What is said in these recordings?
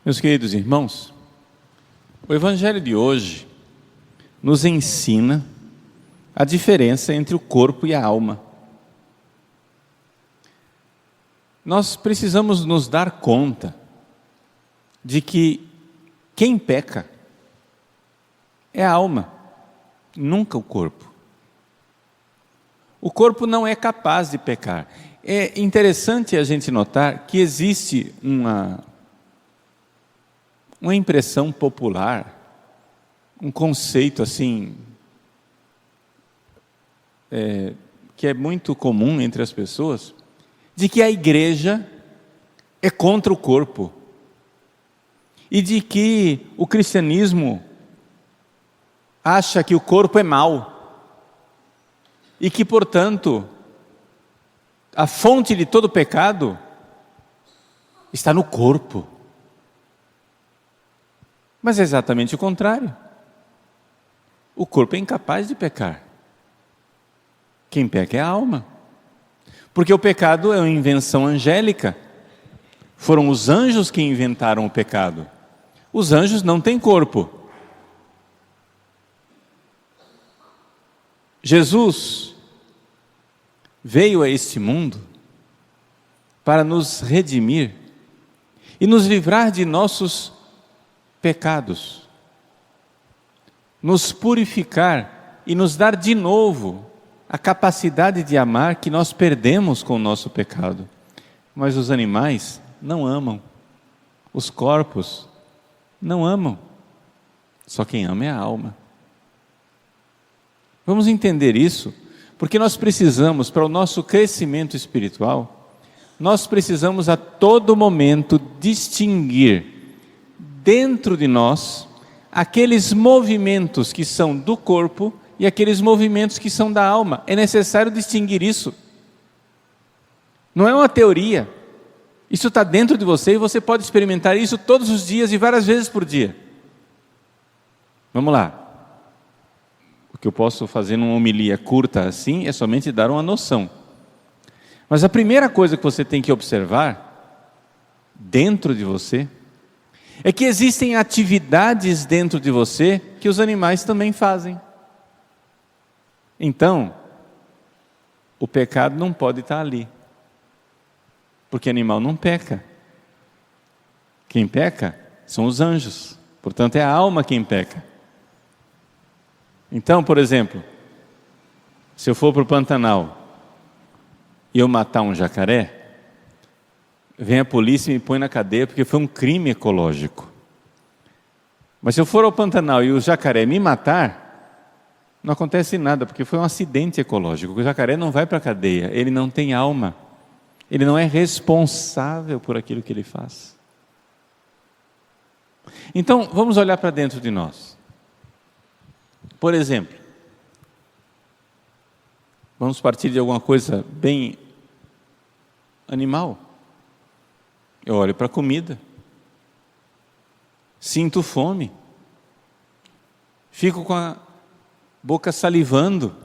Meus queridos irmãos, o Evangelho de hoje nos ensina a diferença entre o corpo e a alma. Nós precisamos nos dar conta de que quem peca é a alma, nunca o corpo. O corpo não é capaz de pecar. É interessante a gente notar que existe uma impressão popular, um conceito assim, que é muito comum entre as pessoas, de que a igreja é contra o corpo e de que o cristianismo acha que o corpo é mau e que, portanto, a fonte de todo pecado está no corpo. Mas é exatamente o contrário. O corpo é incapaz de pecar. Quem peca é a alma. Porque o pecado é uma invenção angélica. Foram os anjos que inventaram o pecado. Os anjos não têm corpo. Jesus veio a este mundo para nos redimir e nos livrar de nossos pecados, nos purificar e nos dar de novo a capacidade de amar que nós perdemos com o nosso pecado. Mas os animais não amam, os corpos não amam, só quem ama é a alma. Vamos entender isso, porque nós precisamos, para o nosso crescimento espiritual, nós precisamos a todo momento distinguir dentro de nós aqueles movimentos que são do corpo e aqueles movimentos que são da alma. É necessário distinguir isso. Não é uma teoria. Isso está dentro de você e você pode experimentar isso todos os dias e várias vezes por dia. Vamos lá. O que eu posso fazer numa homilia curta assim é somente dar uma noção. Mas a primeira coisa que você tem que observar dentro de você é que existem atividades dentro de você que os animais também fazem. Então, o pecado não pode estar ali, porque animal não peca. Quem peca são os anjos, portanto é a alma quem peca. Então, por exemplo, se eu for para o Pantanal e eu matar um jacaré, vem a polícia e me põe na cadeia porque foi um crime ecológico. Mas se eu for ao Pantanal e o jacaré me matar, não acontece nada, porque foi um acidente ecológico. O jacaré não vai para a cadeia, ele não tem alma, ele não é responsável por aquilo que ele faz. Então, vamos olhar para dentro de nós. Por exemplo, vamos partir de alguma coisa bem animal. Eu olho para a comida, sinto fome, fico com a boca salivando,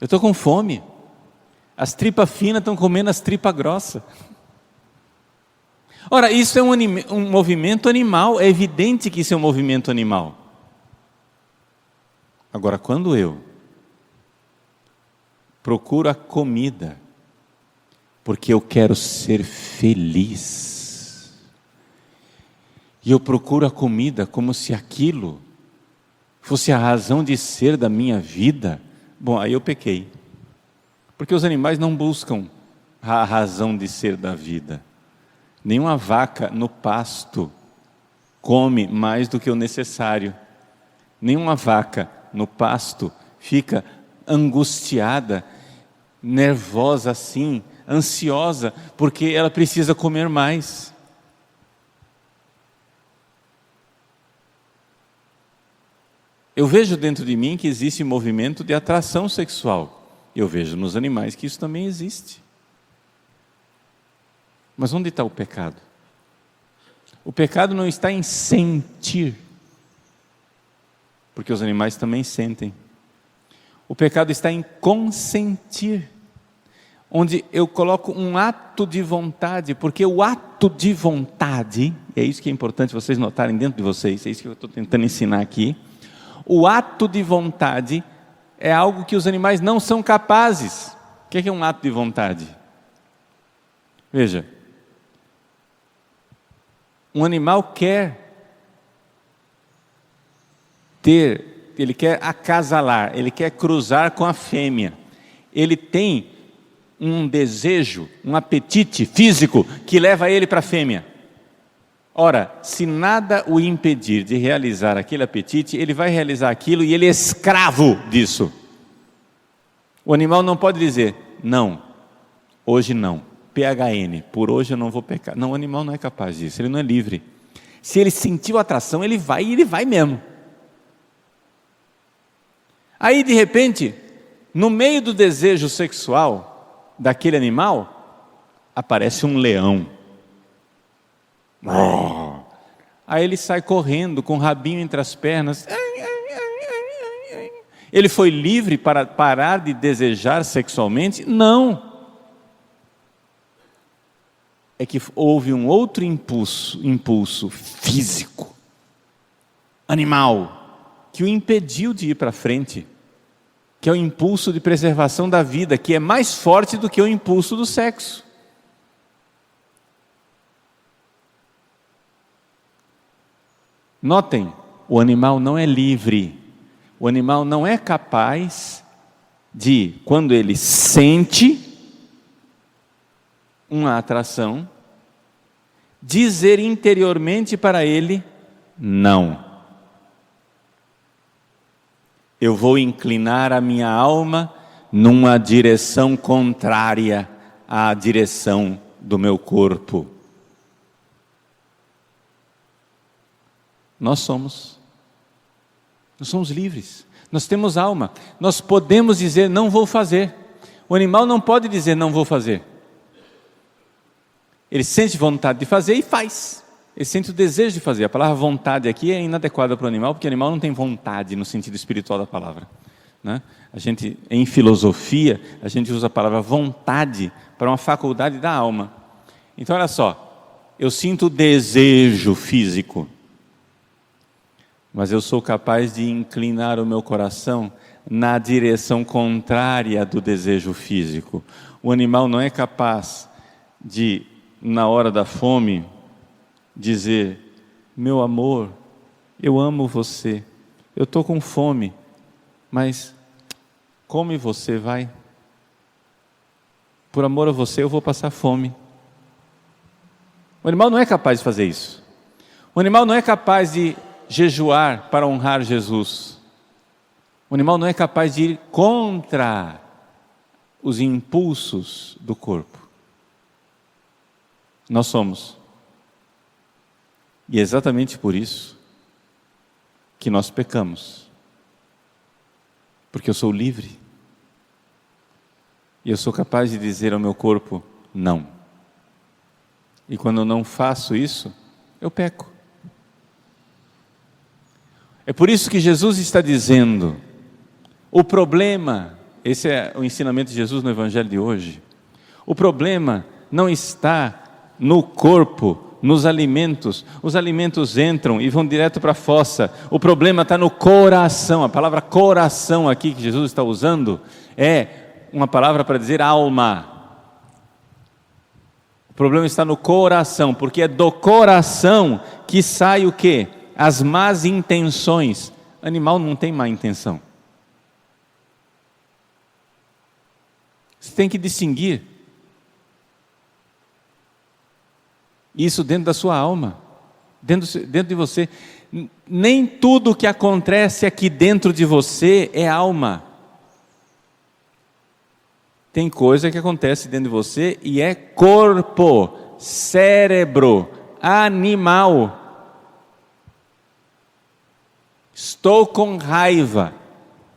eu estou com fome, as tripas finas estão comendo as tripas grossas. Ora, isso é um movimento animal, é evidente que isso é um movimento animal. Agora, quando eu procuro a comida, porque eu quero ser feliz, e eu procuro a comida como se aquilo fosse a razão de ser da minha vida, bom, aí eu pequei, porque os animais não buscam a razão de ser da vida. Nenhuma vaca no pasto come mais do que o necessário, nenhuma vaca no pasto fica angustiada, nervosa assim, ansiosa, porque ela precisa comer mais. Eu vejo dentro de mim que existe um movimento de atração sexual. Eu vejo nos animais que isso também existe. Mas onde está o pecado? O pecado não está em sentir, porque os animais também sentem. O pecado está em consentir. onde eu coloco um ato de vontade, porque o ato de vontade, é isso que é importante vocês notarem dentro de vocês, é isso que eu estou tentando ensinar aqui. O ato de vontade é algo que os animais não são capazes. O que é um ato de vontade? Veja, um animal ele quer acasalar, ele quer cruzar com a fêmea. Ele tem um desejo, um apetite físico que leva ele para a fêmea. Ora, se nada o impedir de realizar aquele apetite, ele vai realizar aquilo e ele é escravo disso. O animal não pode dizer, não, hoje não, PHN, por hoje eu não vou pecar. Não, o animal não é capaz disso, ele não é livre. Se ele sentiu atração, ele vai e ele vai mesmo. Aí, de repente, no meio do desejo sexual daquele animal, aparece um leão. Aí ele sai correndo com o rabinho entre as pernas. Ele foi livre para parar de desejar sexualmente? Não. É que houve um outro impulso físico, animal, que o impediu de ir para frente, que é o impulso de preservação da vida, que é mais forte do que o impulso do sexo. Notem, o animal não é livre, o animal não é capaz de, quando ele sente uma atração, dizer interiormente para ele, não. Eu vou inclinar a minha alma numa direção contrária à direção do meu corpo. Nós somos livres, nós temos alma, nós podemos dizer não vou fazer. O animal não pode dizer não vou fazer. Ele sente vontade de fazer e faz. Ele sente o desejo de fazer. A palavra vontade aqui é inadequada para o animal, porque o animal não tem vontade no sentido espiritual da palavra, né? Em filosofia, a gente usa a palavra vontade para uma faculdade da alma. Então olha só, eu sinto desejo físico, mas eu sou capaz de inclinar o meu coração na direção contrária do desejo físico. O animal não é capaz de, na hora da fome, dizer, meu amor, eu amo você, eu estou com fome, mas come você, vai. Por amor a você eu vou passar fome. O animal não é capaz de fazer isso. O animal não é capaz de jejuar para honrar Jesus. O animal não é capaz de ir contra os impulsos do corpo. Nós somos. E é exatamente por isso que nós pecamos. Porque eu sou livre. E eu sou capaz de dizer ao meu corpo, não. E quando eu não faço isso, eu peco. É por isso que Jesus está dizendo, o problema, esse é o ensinamento de Jesus no Evangelho de hoje, o problema não está no corpo, nos alimentos. Os alimentos entram e vão direto para a fossa. O problema está no coração. A palavra coração aqui que Jesus está usando é uma palavra para dizer alma. O problema está no coração, porque é do coração que sai o quê? As más intenções. Animal não tem má intenção. Você tem que distinguir isso dentro da sua alma, dentro de você. Nem tudo que acontece aqui dentro de você é alma. Tem coisa que acontece dentro de você e é corpo, cérebro, animal. Estou com raiva.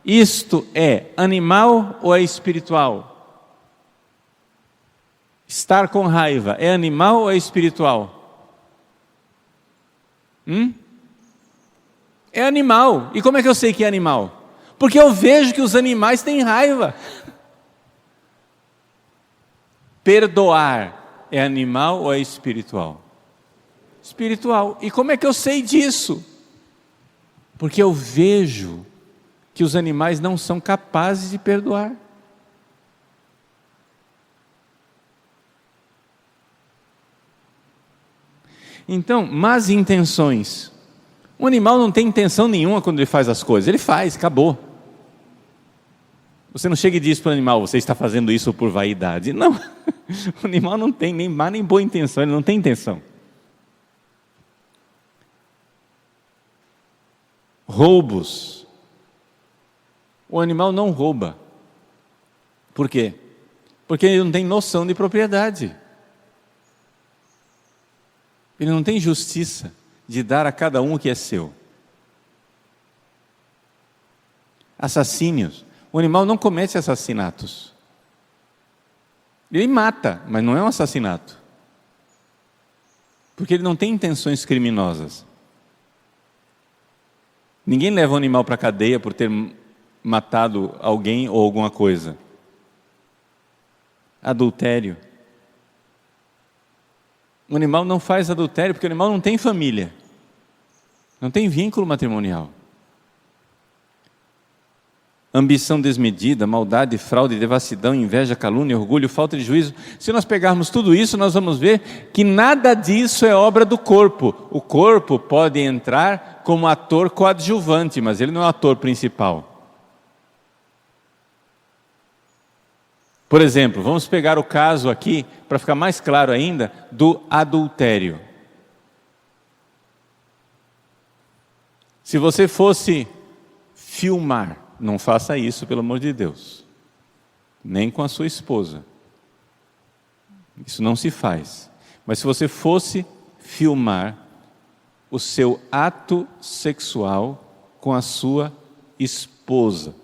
Isto é animal ou é espiritual? Estar com raiva é animal ou é espiritual? É animal. E como é que eu sei que é animal? Porque eu vejo que os animais têm raiva. Perdoar é animal ou é espiritual? Espiritual. E como é que eu sei disso? Porque eu vejo que os animais não são capazes de perdoar. Então, más intenções. Um animal não tem intenção nenhuma quando ele faz as coisas. Ele faz, acabou. Você não chega e diz para o animal: você está fazendo isso por vaidade. Não, o animal não tem nem má nem boa intenção, ele não tem intenção. Roubos. O animal não rouba. Por quê? Porque ele não tem noção de propriedade. Ele não tem justiça de dar a cada um o que é seu. Assassínios. O animal não comete assassinatos. Ele mata, mas não é um assassinato. Porque ele não tem intenções criminosas. Ninguém leva um animal para a cadeia por ter matado alguém ou alguma coisa. Adultério. O animal não faz adultério porque o animal não tem família. Não tem vínculo matrimonial. Ambição desmedida, maldade, fraude, devassidão, inveja, calúnia, orgulho, falta de juízo. Se nós pegarmos tudo isso, nós vamos ver que nada disso é obra do corpo. O corpo pode entrar como ator coadjuvante, mas ele não é o ator principal. Por exemplo, vamos pegar o caso aqui, para ficar mais claro ainda, do adultério. Se você fosse filmar, não faça isso, pelo amor de Deus, nem com a sua esposa. Isso não se faz. Mas se você fosse filmar o seu ato sexual com a sua esposa,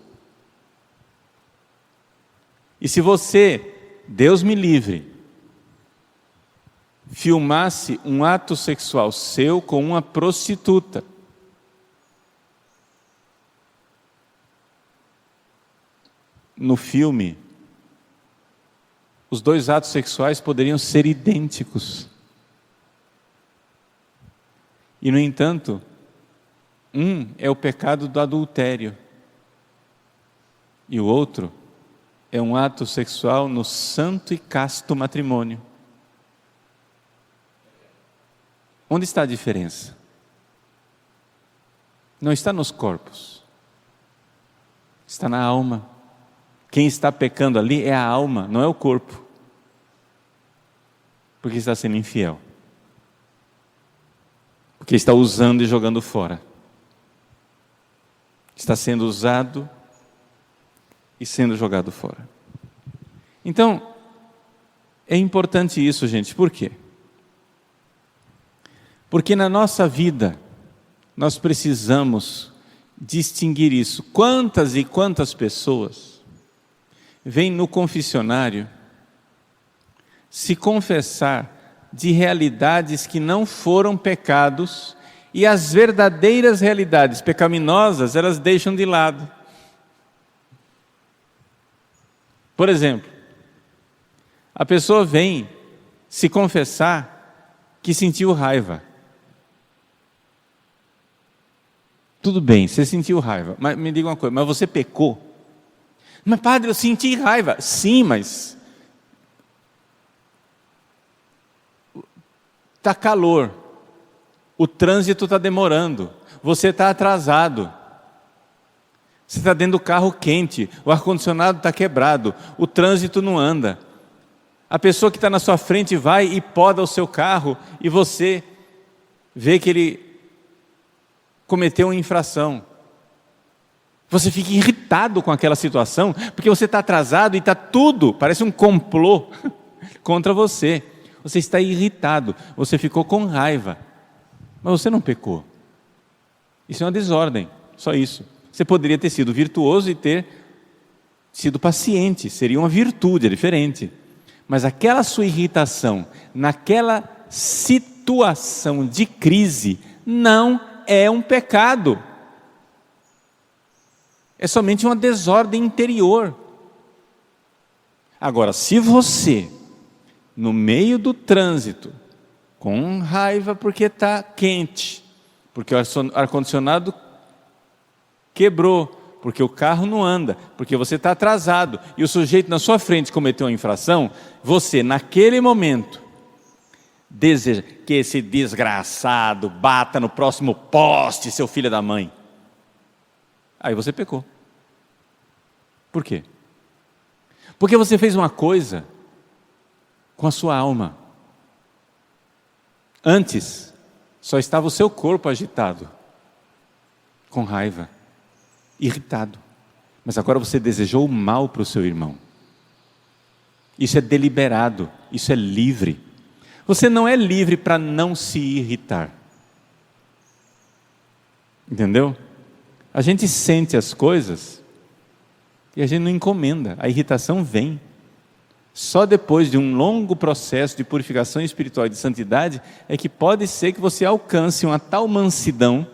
e se você, Deus me livre, filmasse um ato sexual seu com uma prostituta, no filme, os dois atos sexuais poderiam ser idênticos. E, no entanto, um é o pecado do adultério e o outro é um ato sexual no santo e casto matrimônio. Onde está a diferença? Não está nos corpos, está na alma. Quem está pecando ali é a alma, não é o corpo, porque está sendo infiel, porque está usando e jogando fora, está sendo usado e sendo jogado fora. Então, é importante isso, gente. Por quê? Porque na nossa vida nós precisamos distinguir isso. Quantas e quantas pessoas vêm no confessionário se confessar de realidades que não foram pecados, e as verdadeiras realidades pecaminosas elas deixam de lado. Por exemplo, a pessoa vem se confessar que sentiu raiva. Tudo bem, você sentiu raiva, mas me diga uma coisa, mas você pecou? Mas padre, eu senti raiva. Sim, mas está calor, o trânsito está demorando, você está atrasado. Você está dentro do carro quente, o ar-condicionado está quebrado, o trânsito não anda. A pessoa que está na sua frente vai e poda o seu carro e você vê que ele cometeu uma infração. Você fica irritado com aquela situação, porque você está atrasado e está tudo, parece um complô contra você. Você está irritado, você ficou com raiva, mas você não pecou. Isso é uma desordem, só isso. Você poderia ter sido virtuoso e ter sido paciente, seria uma virtude, é diferente. Mas aquela sua irritação, naquela situação de crise, não é um pecado. É somente uma desordem interior. Agora, se você no meio do trânsito, com raiva porque está quente, porque o ar-condicionado quebrou, porque o carro não anda, porque você está atrasado, e o sujeito na sua frente cometeu uma infração, você, naquele momento, deseja que esse desgraçado bata no próximo poste, seu filho da mãe. Aí você pecou. Por quê? Porque você fez uma coisa com a sua alma. Antes, só estava o seu corpo agitado, com raiva, irritado. Mas agora você desejou o mal para o seu irmão. Isso é deliberado, isso é livre. Você não é livre para não se irritar. Entendeu? A gente sente as coisas e a gente não encomenda, a irritação vem. Só depois de um longo processo de purificação espiritual e de santidade é que pode ser que você alcance uma tal mansidão,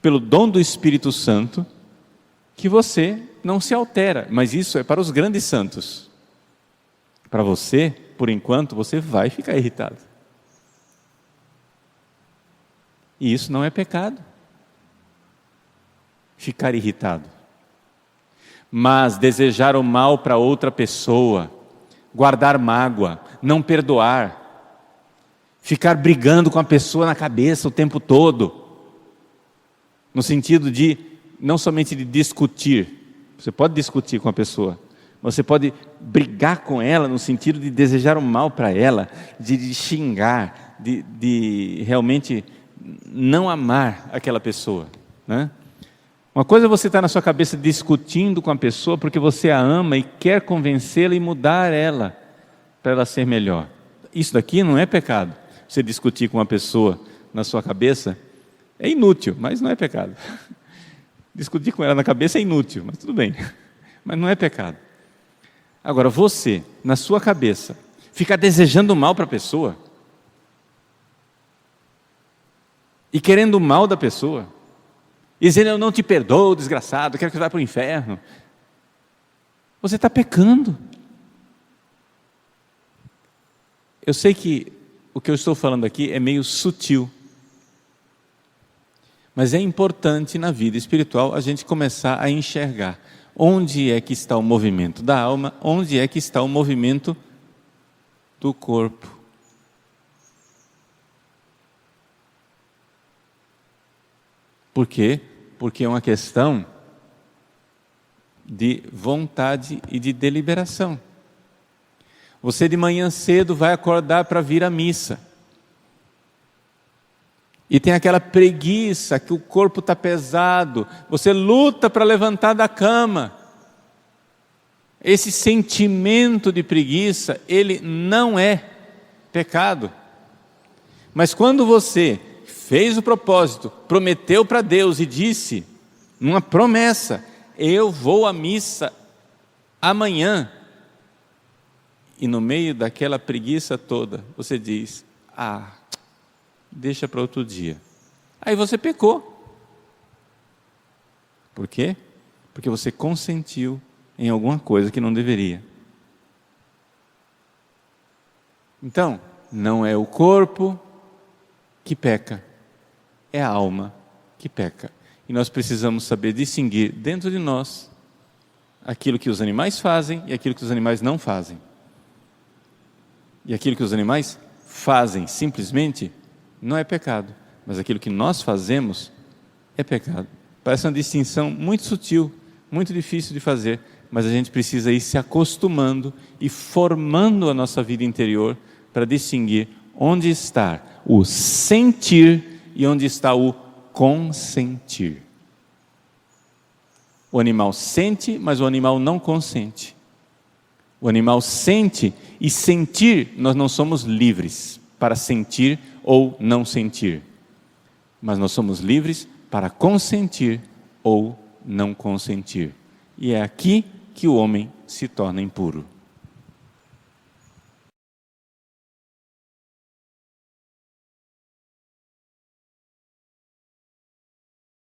pelo dom do Espírito Santo, que você não se altera. Mas isso é para os grandes santos. Para você, por enquanto, você vai ficar irritado. E isso não é pecado. Ficar irritado. Mas desejar o mal para outra pessoa, guardar mágoa, não perdoar, ficar brigando com a pessoa na cabeça o tempo todo, no sentido de, não somente de discutir, você pode discutir com a pessoa, você pode brigar com ela no sentido de desejar o mal para ela, de xingar, de realmente não amar aquela pessoa, né? Uma coisa é você estar na sua cabeça discutindo com a pessoa porque você a ama e quer convencê-la e mudar ela, para ela ser melhor. Isso daqui não é pecado. Você discutir com uma pessoa na sua cabeça é inútil, mas não é pecado. Discutir com ela na cabeça é inútil, mas tudo bem. Mas não é pecado. Agora, você, na sua cabeça, ficar desejando mal para a pessoa e querendo o mal da pessoa, e dizendo, eu não te perdoo, desgraçado, eu quero que você vá para o inferno. Você está pecando. Eu sei que o que eu estou falando aqui é meio sutil, mas é importante na vida espiritual a gente começar a enxergar onde é que está o movimento da alma, onde é que está o movimento do corpo. Por quê? Porque é uma questão de vontade e de deliberação. Você de manhã cedo vai acordar para vir à missa. E tem aquela preguiça, que o corpo está pesado. Você luta para levantar da cama. Esse sentimento de preguiça, ele não é pecado. Mas quando você fez o propósito, prometeu para Deus e disse, numa promessa, eu vou à missa amanhã, e no meio daquela preguiça toda, você diz, deixa para outro dia. Aí você pecou. Por quê? Porque você consentiu em alguma coisa que não deveria. Então, não é o corpo que peca, é a alma que peca. E nós precisamos saber distinguir dentro de nós aquilo que os animais fazem e aquilo que os animais não fazem. E aquilo que os animais fazem simplesmente não é pecado, mas aquilo que nós fazemos é pecado. Parece uma distinção muito sutil, muito difícil de fazer, mas a gente precisa ir se acostumando e formando a nossa vida interior para distinguir onde está o sentir e onde está o consentir. O animal sente, mas o animal não consente. O animal sente, e sentir, nós não somos livres para sentir ou não sentir. Mas nós somos livres para consentir ou não consentir. E é aqui que o homem se torna impuro.